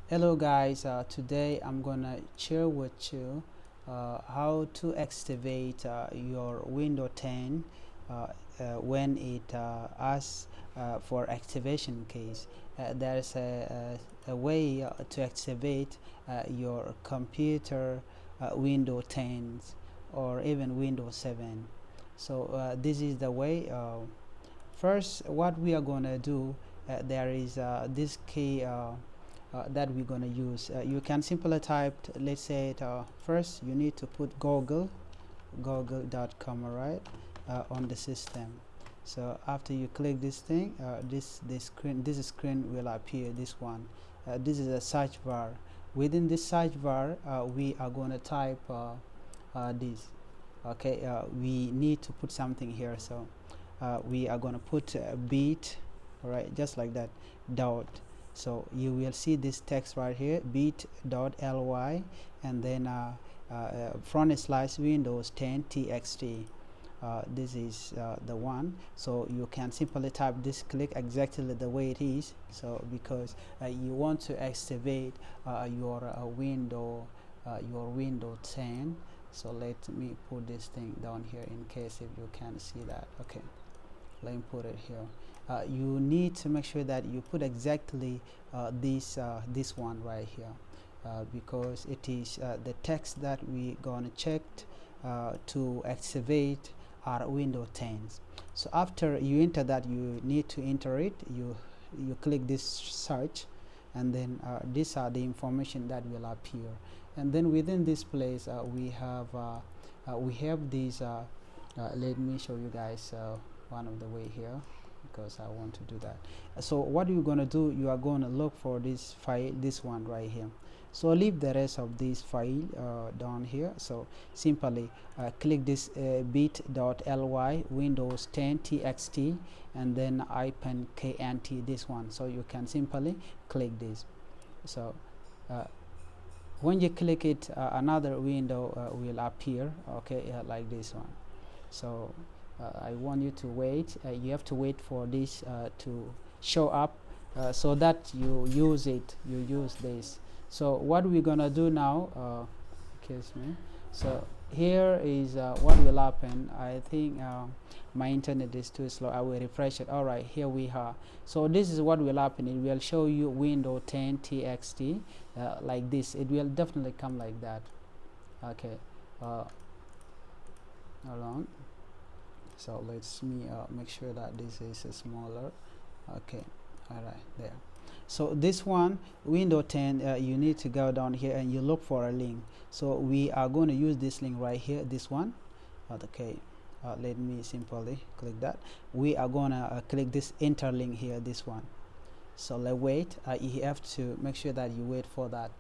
Hello guys, today I'm gonna share with you how to activate your Windows 10 when it asks for activation case. There's a way to activate your computer Windows 10 or even Windows 7. So this is the way. First, what we are gonna do, there is this key that we're gonna use. You can simply type, let's say first you need to put google.com, right, on the system. So after you click this thing, this screen will appear. This one, this is a search bar. Within this search bar, we are going to type this. Okay, we need to put something here, so we are going to put beat, all right, just like that, dot. So you will see this text right here, bit.ly, and then front slash windows 10 txt. This is the one, so you can simply type this, click exactly the way it is. So because you want to activate your window 10. So let me put this thing down here in case if you can see that. Okay, let me put it here. You need to make sure that you put exactly this one right here, because it is the text that we gonna check to activate our Windows 10. So after you enter that, you need to enter it. You click this search, and then these are the information that will appear. And then within this place, we have these. Let me show you guys one of the way here, because I want to do that. So what you're going to do, you are going to look for this file, this one right here. So leave the rest of this file down here. So simply click this bit.ly windows 10 txt, and then -knt, this one. So you can simply click this. So when you click it, another window will appear, okay, like this one. So I want you to wait. You have to wait for this to show up, so that you use it. You use this. So what we're gonna do now, excuse me. So here is what will happen. I think my internet is too slow. I will refresh it. All right, here we are. So this is what will happen. It will show you Windows 10 txt like this. It will definitely come like that. Okay. Hold on. So let's me make sure that this is smaller. Okay, all right, there. So this one, Windows 10, you need to go down here and you look for a link. So we are going to use this link right here, this one. Okay, let me simply click that. We are going to click this interlink here, this one. So let's wait. You have to make sure that you wait for that,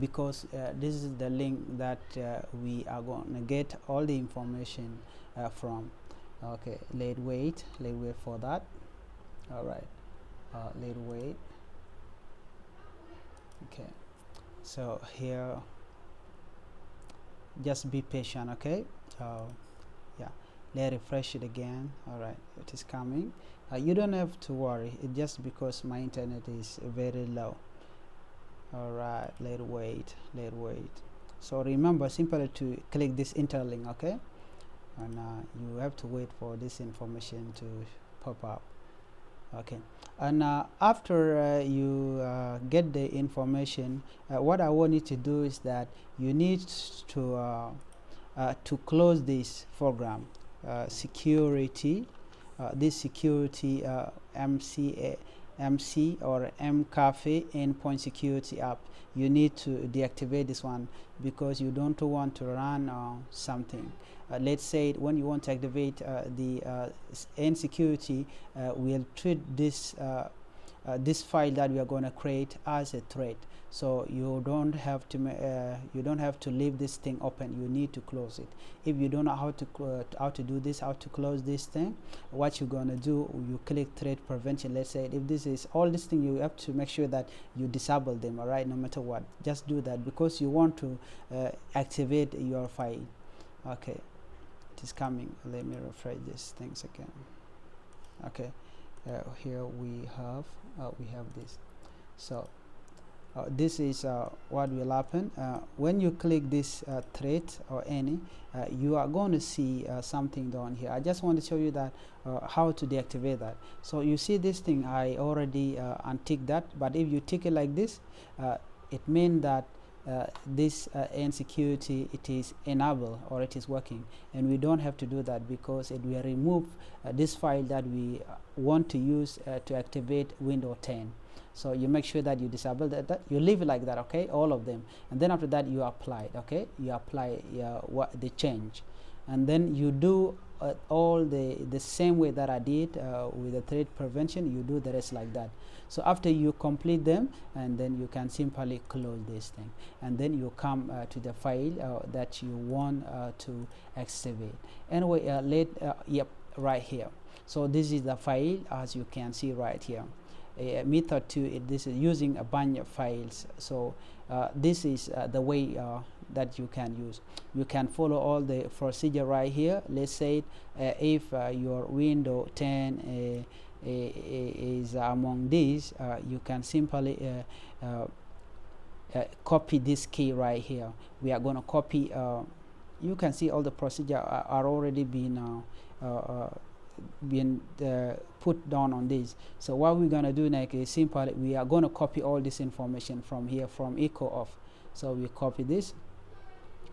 because this is the link that we are going to get all the information from. Okay, let's wait for that. All right, let's wait. Okay, so here, just be patient. Okay, yeah, let's refresh it again. All right, it is coming. You don't have to worry, it's just because my internet is very low. All right, let's wait. So remember simply to click this interlink, okay, and you have to wait for this information to pop up. Okay, and after you get the information, what I want you to do is that you need to close this program, security, this security MC or mcafe endpoint security app. You need to deactivate this one, because you don't want to run something. Let's say when you want to activate the end security, we'll treat this file that we are going to create as a thread. So you don't have to leave this thing open. You need to close it. If you don't know how to do this, how to close this thing, what you're going to do, you click thread prevention. Let's say if this is all this thing, you have to make sure that you disable them, all right, no matter what. Just do that, because you want to activate your file. Okay, it is coming. Let me refresh these things again. Okay, here we have this. So this is what will happen when you click this thread or any. You are going to see something down here. I just want to show you that how to deactivate that. So you see this thing, I already untick that, but if you tick it like this, it means that this insecurity, it is enabled or it is working, and we don't have to do that because it will remove this file that we want to use to activate Windows 10. So you make sure that you disable that, you leave it like that, okay, all of them, and then after that you apply it, okay, you apply what the change, and then you do all the same way that I did with the threat prevention. You do the rest like that. So after you complete them, and then you can simply close this thing, and then you come to the file that you want to activate. Anyway, yep, right here. So this is the file, as you can see right here. Method 2, this is using a bunch of files. So this is the way that you can use. You can follow all the procedure right here. Let's say if your Windows 10 is among these, you can simply copy this key right here. We are going to copy. You can see all the procedure are already been put down on this. So what we're going to do next is simply we are going to copy all this information from here, from echo off. So we copy this,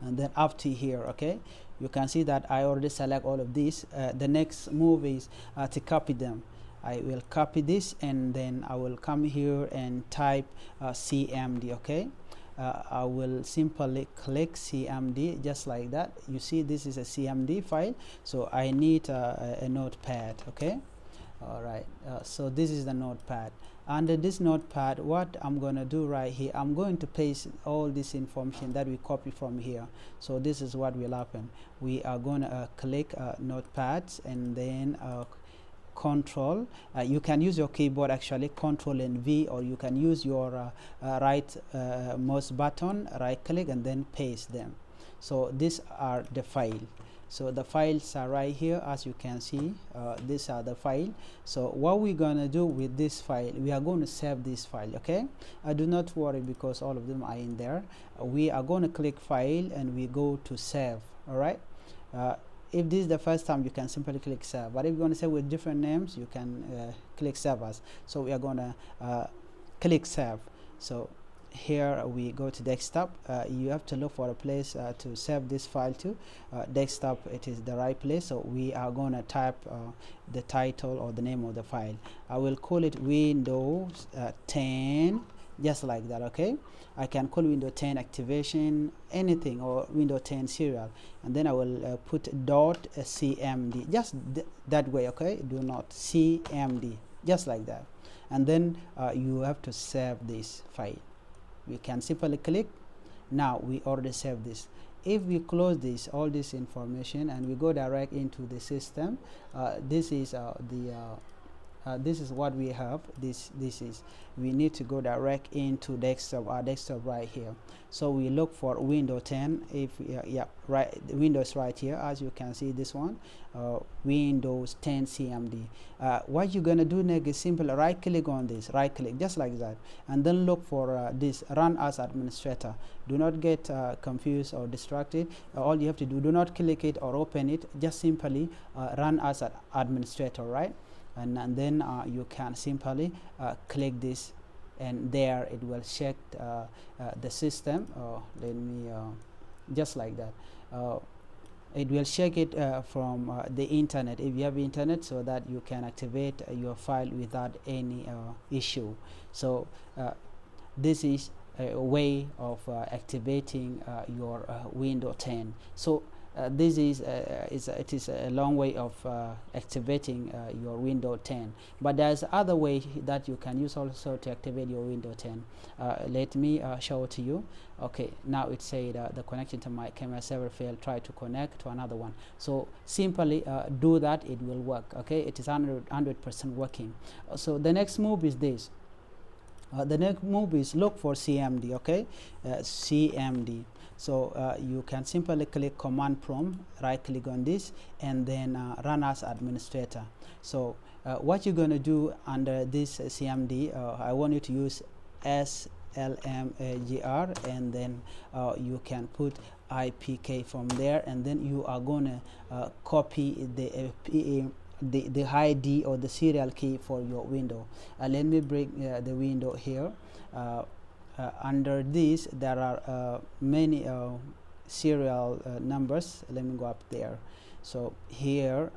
and then up to here, okay, you can see that I already select all of these. The next move is to copy them. I will copy this, and then I will come here and type CMD, okay. I will simply click CMD just like that. You see this is a CMD file, so I need a notepad, okay. All right, so this is the notepad. Under this notepad, what I'm going to do right here, I'm going to paste all this information that we copy from here. So this is what will happen. We are going to click notepads, and then Control. You can use your keyboard actually, Control and V, or you can use your right mouse button, right click, and then paste them. So these are the file. So the files are right here, as you can see. These are the file. So what we're gonna do with this file, we are going to save this file, okay. Do not worry because all of them are in there. We are going to click file, and we go to save. All right. If this is the first time, you can simply click save, but if you want to save with different names, you can click save as. So we are going to click save. So here we go to desktop. You have to look for a place to save this file to. Desktop, it is the right place. So we are going to type the title or the name of the file. I will call it Windows 10, just like that, okay. I can call Windows 10 activation, anything, or Windows 10 serial, and then I will put .cmd, just that way, okay. Do not CMD, just like that, and then you have to save this file. We can simply click. Now we already saved this. If we close this, all this information, and we go direct into the system, this is this is what we have. This is, we need to go direct into desktop, our desktop right here. So we look for Windows 10. If yeah, right, Windows right here, as you can see, this one, Windows 10 CMD. What you're gonna do next is simply right click on this, right click just like that, and then look for this run as administrator. Do not get confused or distracted. All you have to do not click it or open it, just simply run as an administrator, right? And then you can simply click this, and there it will check the system. Let me just like that. It will check it from the internet, if you have internet, so that you can activate your file without any issue. So this is a way of activating your Windows 10. So this is it is a long way of activating your Windows 10, but there's other way that you can use also to activate your Windows 10. Let me show it to you. Okay, now it said the connection to my camera server failed. Try to connect to another one. So simply do that, it will work. Okay, it is 100% working. So the next move is this. The next move is look for CMD. Okay, CMD. So you can simply click command prompt, right click on this, and then run as administrator. So what you're going to do under this CMD, I want you to use SLMGR, and then you can put IPK from there, and then you are gonna copy the ID or the serial key for your window. Let me bring the window here. Under this there are many serial numbers. Let me go up there. So here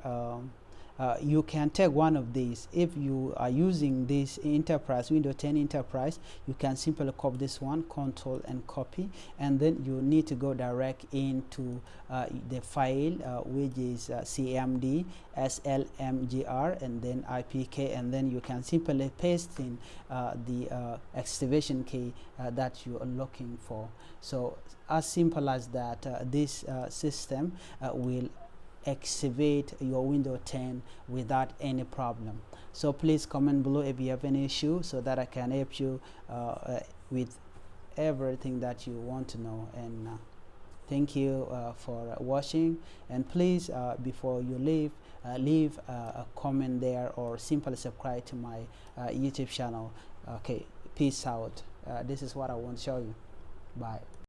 you can take one of these. If you are using this enterprise, Windows 10 enterprise, you can simply copy this one, control and copy, and then you need to go direct into the file which is CMD SLMGR and then IPK, and then you can simply paste in the activation key that you are looking for. So as simple as that, this system will activate your Windows 10 without any problem. So please comment below if you have any issue, so that I can help you with everything that you want to know. And thank you for watching, and please before you leave, leave a comment there, or simply subscribe to my YouTube channel. Okay, peace out. This is what I want to show you. Bye.